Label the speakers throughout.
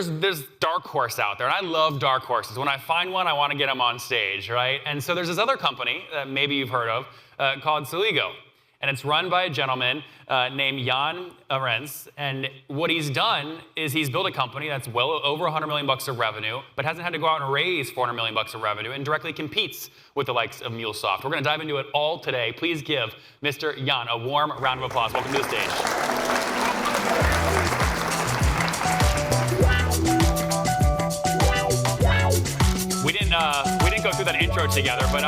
Speaker 1: there's dark horse out there, and I love dark horses. When I find one, I want to get them on stage, right? And so there's this other company that maybe you've heard of called Celigo. And it's run by a gentleman named Jan Arendtsz. And what he's done is he's built a company that's well over 100 million bucks of revenue, but hasn't had to go out and raise 400 million bucks of revenue, and directly competes with the likes of MuleSoft. We're going to dive into it all today. Please give Mr. Jan a warm round of applause. Welcome to the stage. We didn't go through that intro together, but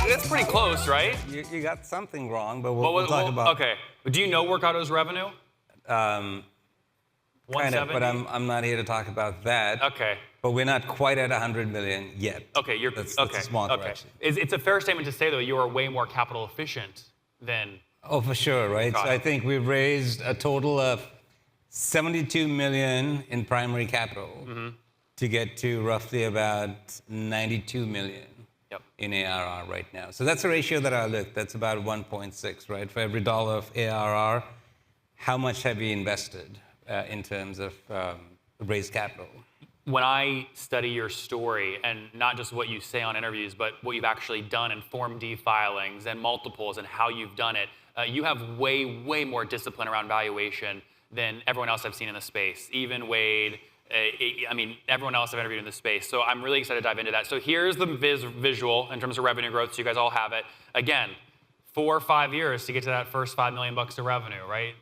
Speaker 1: it's pretty close, right?
Speaker 2: You got something wrong, but we'll talk about it.
Speaker 1: Okay. Do you know Workato's revenue?
Speaker 2: Kind of, but I'm not here to talk about that.
Speaker 1: Okay.
Speaker 2: But we're not quite at 100 million yet.
Speaker 1: Okay,
Speaker 2: that's a small correction.
Speaker 1: It's a fair statement to say, though, you are way more capital efficient than...
Speaker 2: Oh, for sure, right? So I think we've raised a total of 72 million in primary capital. Mm-hmm. To get to roughly about 92 million in ARR right now. So that's a ratio that I looked. That's about 1.6, right? For every dollar of ARR, how much have you invested in terms of raised capital?
Speaker 1: When I study your story, and not just what you say on interviews, but what you've actually done in Form D filings and multiples and how you've done it, you have way, way more discipline around valuation than everyone else I've seen in the space. Even Wade, everyone else I've interviewed in this space. So I'm really excited to dive into that. So here's the visual in terms of revenue growth, so you guys all have it. Again, 4 or 5 years to get to that first 5 million bucks of revenue, right?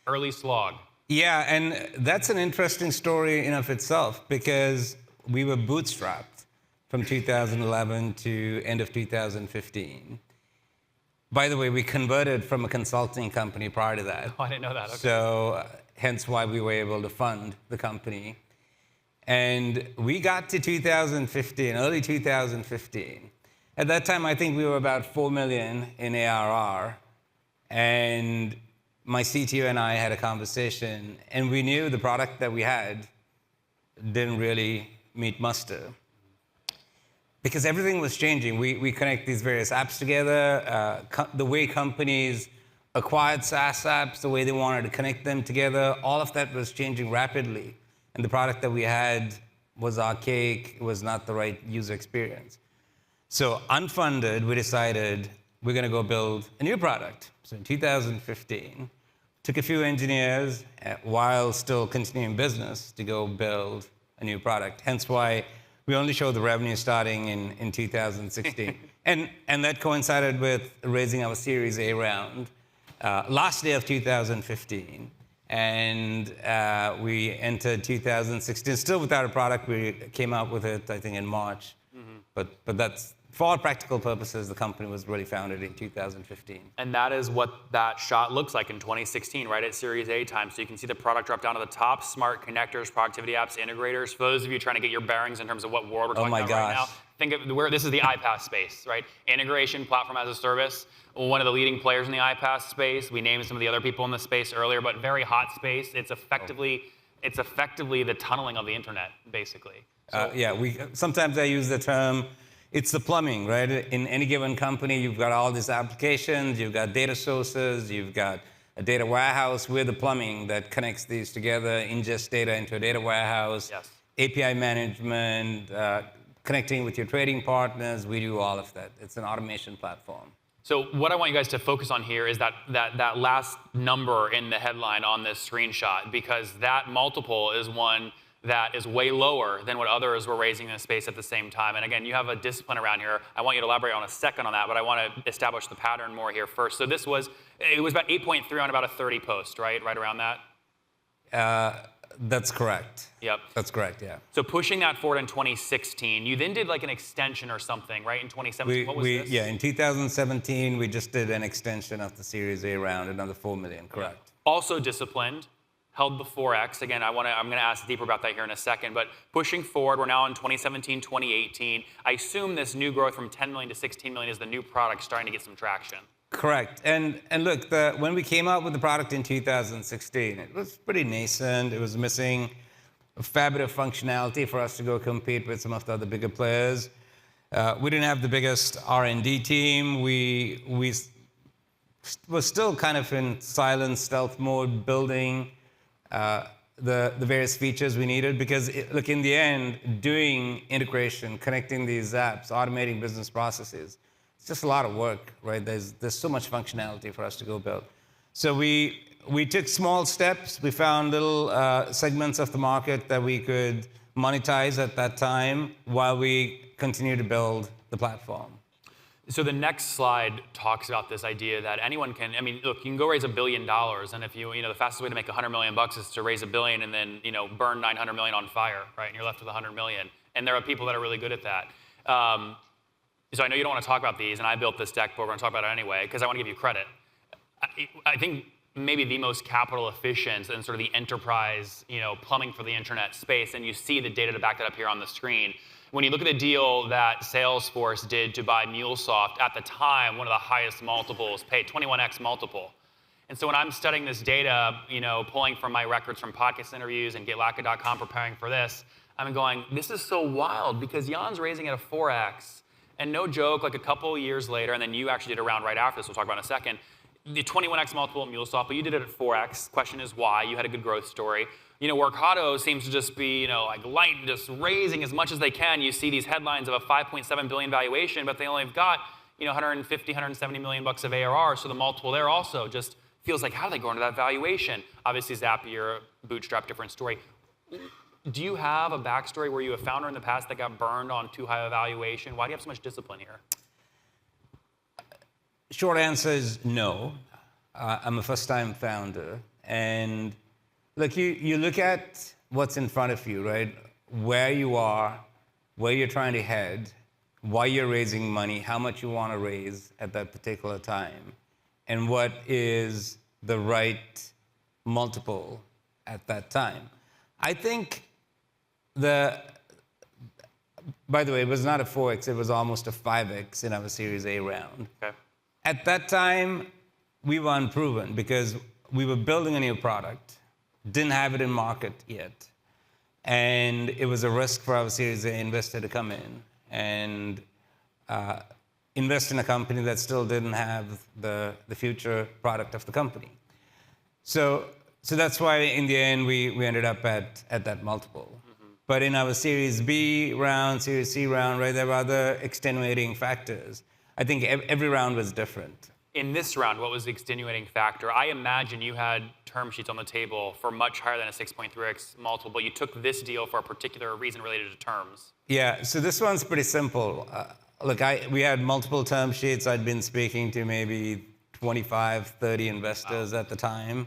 Speaker 1: Early slog.
Speaker 2: Yeah, and that's an interesting story in of itself, because we were bootstrapped from 2011 to end of 2015. By the way, we converted from a consulting company prior to that.
Speaker 1: Oh, I didn't know that. Okay.
Speaker 2: So hence why we were able to fund the company. And we got to 2015, early 2015. At that time, I think we were about 4 million in ARR. And my CTO and I had a conversation, and we knew the product that we had didn't really meet muster. Because everything was changing. We connect these various apps together. The way companies acquired SaaS apps, the way they wanted to connect them together, all of that was changing rapidly. And the product that we had was archaic, it was not the right user experience. So unfunded, we decided we're going to go build a new product. So in 2015, took a few engineers while still continuing business to go build a new product. Hence why we only show the revenue starting in 2016. and that coincided with raising our Series A round last day of 2015. And we entered 2016, still without a product. We came out with it, I think, in March. Mm-hmm. But that's, for all practical purposes, the company was really founded in 2015.
Speaker 1: And that is what that shot looks like in 2016, right at Series A time. So you can see the product drop down to the top, smart connectors, productivity apps, integrators. For those of you trying to get your bearings in terms of what world we're talking about right now, think of where this is the iPaaS space, right? Integration, platform as a service. One of the leading players in the iPaaS space. We named some of the other people in the space earlier, but very hot space. It's effectively the tunneling of the internet, basically. So,
Speaker 2: sometimes I use the term, it's the plumbing, right? In any given company, you've got all these applications, you've got data sources, you've got a data warehouse. We're the plumbing that connects these together, ingests data into a data warehouse,
Speaker 1: yes.
Speaker 2: API management, connecting with your trading partners. We do all of that. It's an automation platform.
Speaker 1: So what I want you guys to focus on here is that last number in the headline on this screenshot, because that multiple is one that is way lower than what others were raising in the space at the same time. And again, you have a discipline around here. I want you to elaborate on a second on that, but I want to establish the pattern more here first. So it was about 8.3 on about a 30 post, right? Right around that?
Speaker 2: That's correct.
Speaker 1: Yep.
Speaker 2: That's correct, yeah.
Speaker 1: So pushing that forward in 2016, you then did like an extension or something, right? In 2017, what was this?
Speaker 2: Yeah, in 2017, we just did an extension of the Series A round, another 4 million, correct.
Speaker 1: Yeah. Also disciplined, held the 4X. Again, I'm going to ask deeper about that here in a second, but pushing forward, we're now in 2017, 2018. I assume this new growth from 10 million to 16 million is the new product starting to get some traction.
Speaker 2: Correct. And look, when we came out with the product in 2016, it was pretty nascent. It was missing a fair bit of functionality for us to go compete with some of the other bigger players. We didn't have the biggest R&D team. We were still kind of in silent stealth mode, building the various features we needed because, look, in the end, doing integration, connecting these apps, automating business processes, it's just a lot of work, right? There's so much functionality for us to go build. So we took small steps. We found little segments of the market that we could monetize at that time while we continue to build the platform.
Speaker 1: So the next slide talks about this idea that anyone can, I mean, look, you can go raise $1 billion, and if you know, the fastest way to make $100 million is to raise $1 billion and then, you know, burn $900 million on fire, right? And you're left with $100 million. And there are people that are really good at that. So I know you don't want to talk about these, and I built this deck, but we're going to talk about it anyway, because I want to give you credit. I think maybe the most capital efficient and sort of the enterprise, you know, plumbing for the internet space, and you see the data to back that up here on the screen. When you look at the deal that Salesforce did to buy MuleSoft, at the time, one of the highest multiples, paid 21x multiple. And so when I'm studying this data, you know, pulling from my records from podcast interviews and Latka.com preparing for this, I'm going, this is so wild because Jan's raising at a 4x. And no joke, like a couple years later, and then you actually did a round right after this, we'll talk about in a second, the 21x multiple at MuleSoft, but you did it at 4x. Question is why? You had a good growth story. You know, Workato seems to just be, you know, like light, just raising as much as they can. You see these headlines of a 5.7 billion valuation, but they only have got, you know, 150, 170 million bucks of ARR. So the multiple there also just feels like, how do they go into that valuation? Obviously, Zapier, Bootstrap, different story. Do you have a backstory where you have a founder in the past that got burned on too high a valuation? Why do you have so much discipline here?
Speaker 2: Short answer is no. I'm a first-time founder. And look, you look at what's in front of you, right? Where you are, where you're trying to head, why you're raising money, how much you want to raise at that particular time, and what is the right multiple at that time. I think by the way, it was not a 4x, it was almost a 5x in our Series A round.
Speaker 1: Okay.
Speaker 2: At that time, we were unproven because we were building a new product, didn't have it in market yet, and it was a risk for our Series A investor to come in and invest in a company that still didn't have the future product of the company. So that's why in the end we ended up at that multiple. Mm-hmm. But in our Series B round, Series C round, right, there were other extenuating factors. I think every round was different.
Speaker 1: In this round, what was the extenuating factor? I imagine you had term sheets on the table for much higher than a 6.3x multiple, but you took this deal for a particular reason related to terms.
Speaker 2: Yeah, so this one's pretty simple. Look, we had multiple term sheets. I'd been speaking to maybe 25, 30 investors at the time.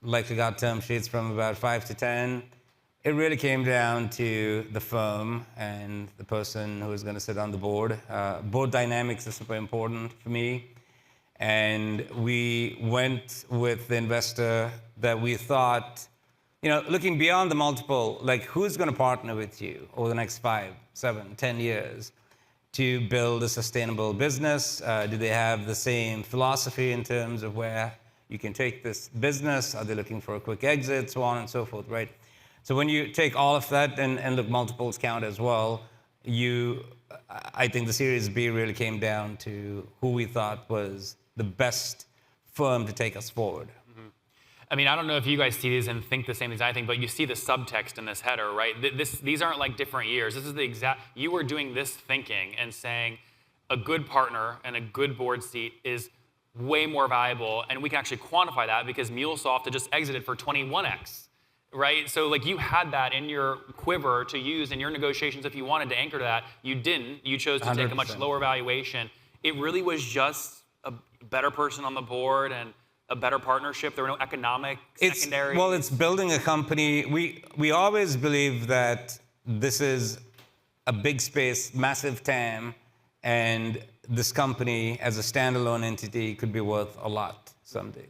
Speaker 2: Likely got term sheets from about 5 to 10. It really came down to the firm and the person who was going to sit on the board. Board dynamics is super important for me. And we went with the investor that we thought, you know, looking beyond the multiple, like who's going to partner with you over the next 5, 7, 10 years to build a sustainable business? Do they have the same philosophy in terms of where you can take this business? Are they looking for a quick exit? So on and so forth, right? So when you take all of that and look, multiples count as well, I think the Series B really came down to who we thought was the best firm to take us forward.
Speaker 1: Mm-hmm. I mean, I don't know if you guys see these and think the same things I think, but you see the subtext in this header, right? These aren't like different years. This is the exact, you were doing this thinking and saying a good partner and a good board seat is way more valuable, and we can actually quantify that because MuleSoft had just exited for 21x. Right? So like you had that in your quiver to use in your negotiations if you wanted to anchor to that. You didn't. You chose to
Speaker 2: 100%.
Speaker 1: take a much lower valuation. It really was just a better person on the board and a better partnership. There were no economic secondaries.
Speaker 2: Well, it's building a company. We always believe that this is a big space, massive TAM, and this company as a standalone entity could be worth a lot someday.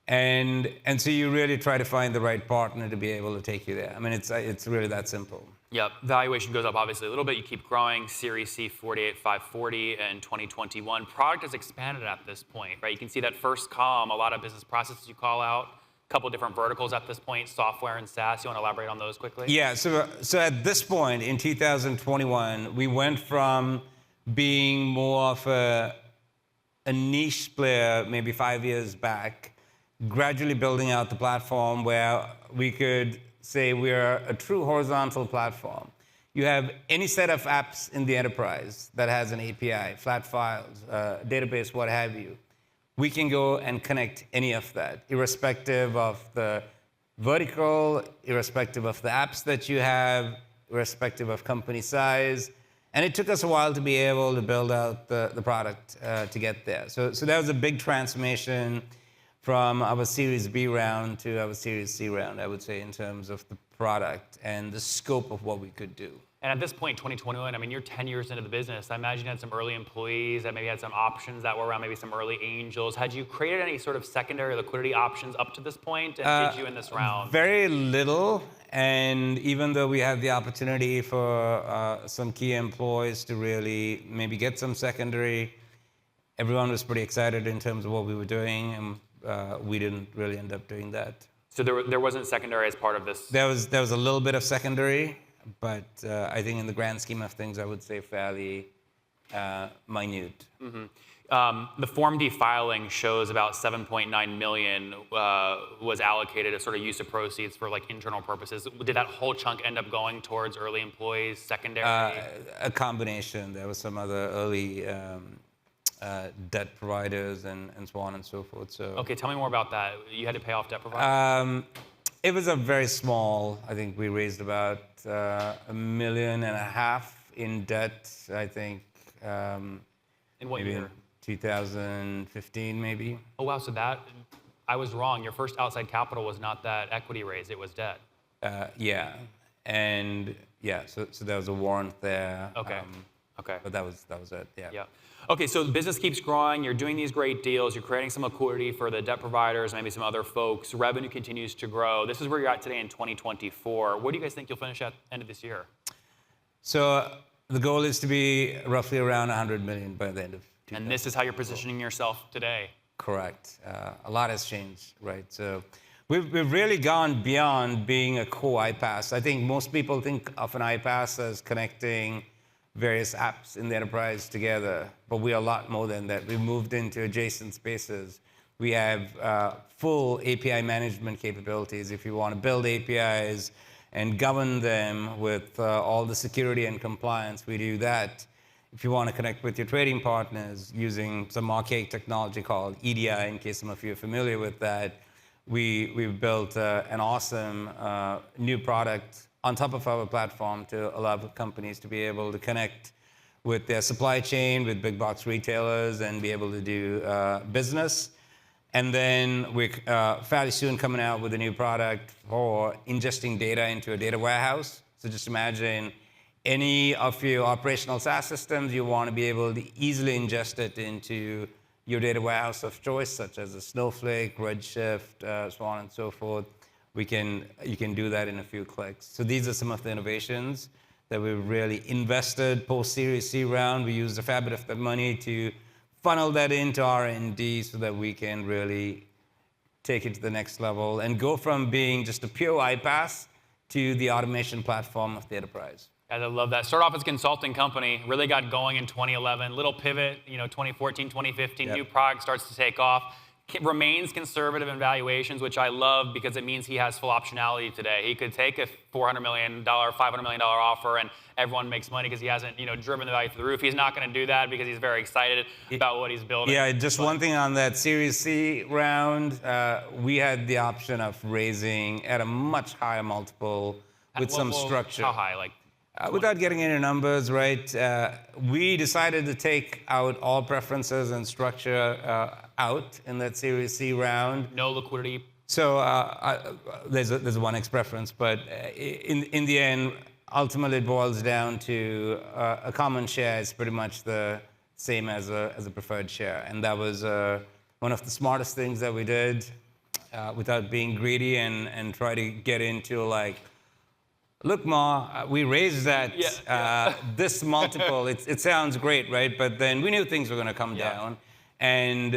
Speaker 2: And so you really try to find the right partner to be able to take you there. I mean, it's really that simple.
Speaker 1: Yep. Valuation goes up obviously a little bit. You keep growing. Series C 48,540 in 2021. Product has expanded at this point, right? You can see that first column, a lot of business processes you call out. A couple different verticals at this point, software and SaaS. You want to elaborate on those quickly?
Speaker 2: Yeah. So at this point in 2021, we went from being more of a niche player maybe 5 years back, gradually building out the platform where we could say we're a true horizontal platform. You have any set of apps in the enterprise that has an API, flat files, database, what have you. We can go and connect any of that, irrespective of the vertical, irrespective of the apps that you have, irrespective of company size. And it took us a while to be able to build out the product to get there. So that was a big transformation from our Series B round to our Series C round, I would say, in terms of the product and the scope of what we could do.
Speaker 1: And at this point, 2021, I mean, you're 10 years into the business. I imagine you had some early employees that maybe had some options that were around, maybe some early angels. Had you created any sort of secondary liquidity options up to this point? And did you in this round?
Speaker 2: Very little. And even though we had the opportunity for some key employees to really maybe get some secondary, everyone was pretty excited in terms of what we were doing, and we didn't really end up doing that.
Speaker 1: So there wasn't secondary as part of this?
Speaker 2: There was a little bit of secondary, but I think in the grand scheme of things, I would say fairly minute.
Speaker 1: Mm-hmm. The Form D filing shows about 7.9 million was allocated as sort of use of proceeds for like internal purposes. Did that whole chunk end up going towards early employees, secondary?
Speaker 2: A combination. There was some other early debt providers and so on and so forth. So
Speaker 1: okay, tell me more about that. You had to pay off debt providers?
Speaker 2: It was a very small. I think we raised about $1.5 million in debt. I think.
Speaker 1: In what
Speaker 2: maybe
Speaker 1: year?
Speaker 2: 2015, maybe.
Speaker 1: Oh wow! So I was wrong. Your first outside capital was not that equity raise; it was debt.
Speaker 2: Yeah, and yeah. So there was a warrant there.
Speaker 1: Okay. Okay.
Speaker 2: But that was it. Yeah.
Speaker 1: Yeah. Okay, so the business keeps growing. You're doing these great deals. You're creating some liquidity for the debt providers, maybe some other folks. Revenue continues to grow. This is where you're at today in 2024. Where do you guys think you'll finish at the end of this year?
Speaker 2: So the goal is to be roughly around 100 million by the end of 2024.
Speaker 1: And this is how you're positioning yourself today.
Speaker 2: Correct. A lot has changed, right? So we've really gone beyond being a core iPaaS. I think most people think of an iPaaS as connecting various apps in the enterprise together, but we are a lot more than that. We've moved into adjacent spaces. We have full API management capabilities. If you want to build APIs and govern them with all the security and compliance, we do that. If you want to connect with your trading partners using some archaic technology called EDI, in case some of you are familiar with that, we've built an awesome new product on top of our platform to allow companies to be able to connect with their supply chain, with big box retailers, and be able to do business. And then we're fairly soon coming out with a new product for ingesting data into a data warehouse. So just imagine any of your operational SaaS systems, you want to be able to easily ingest it into your data warehouse of choice, such as a Snowflake, Redshift, so on and so forth. You can do that in a few clicks. So these are some of the innovations that we've really invested post-Series C round. We used a fair bit of that money to funnel that into R&D so that we can really take it to the next level and go from being just a pure iPaaS to the automation platform of the enterprise.
Speaker 1: Guys, I love that. Started off as a consulting company, really got going in 2011, little pivot, 2014, 2015,
Speaker 2: Yep.
Speaker 1: New product starts to take off. Remains conservative in valuations, which I love because it means he has full optionality today. He could take a $400 million, $500 million offer and everyone makes money because he hasn't driven the value through the roof. He's not going to do that because he's very excited about what he's building.
Speaker 2: Yeah, just one thing on that Series C round, we had the option of raising at a much higher multiple with some structure.
Speaker 1: How high? Like
Speaker 2: without getting into numbers, right? We decided to take out all preferences and structure out in that Series C round.
Speaker 1: No liquidity.
Speaker 2: So there's a 1x preference, but in the end, ultimately it boils down to a common share is pretty much the same as a preferred share, and that was one of the smartest things that we did without being greedy and try to get into like, look, Ma, we raised that this multiple. It sounds great, right? But then we knew things were going to come down. And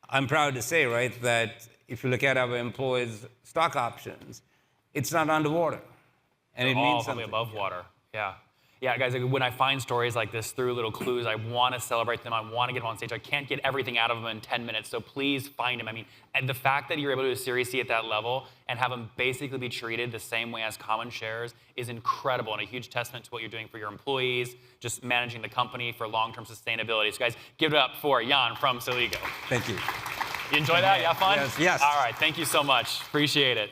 Speaker 2: I'm proud to say, right, that if you look at our employees' stock options, it's not underwater. And it means something.
Speaker 1: Above water. Yeah. Yeah, guys, when I find stories like this through little clues, I want to celebrate them. I want to get them on stage. I can't get everything out of them in 10 minutes, so please find them. I mean, and the fact that you're able to do a Series C at that level and have them basically be treated the same way as common shares is incredible and a huge testament to what you're doing for your employees, just managing the company for long-term sustainability. So guys, give it up for Jan from Celigo.
Speaker 2: Thank you.
Speaker 1: You enjoy that? You have fun?
Speaker 2: Yes.
Speaker 1: All right, thank you so much. Appreciate it.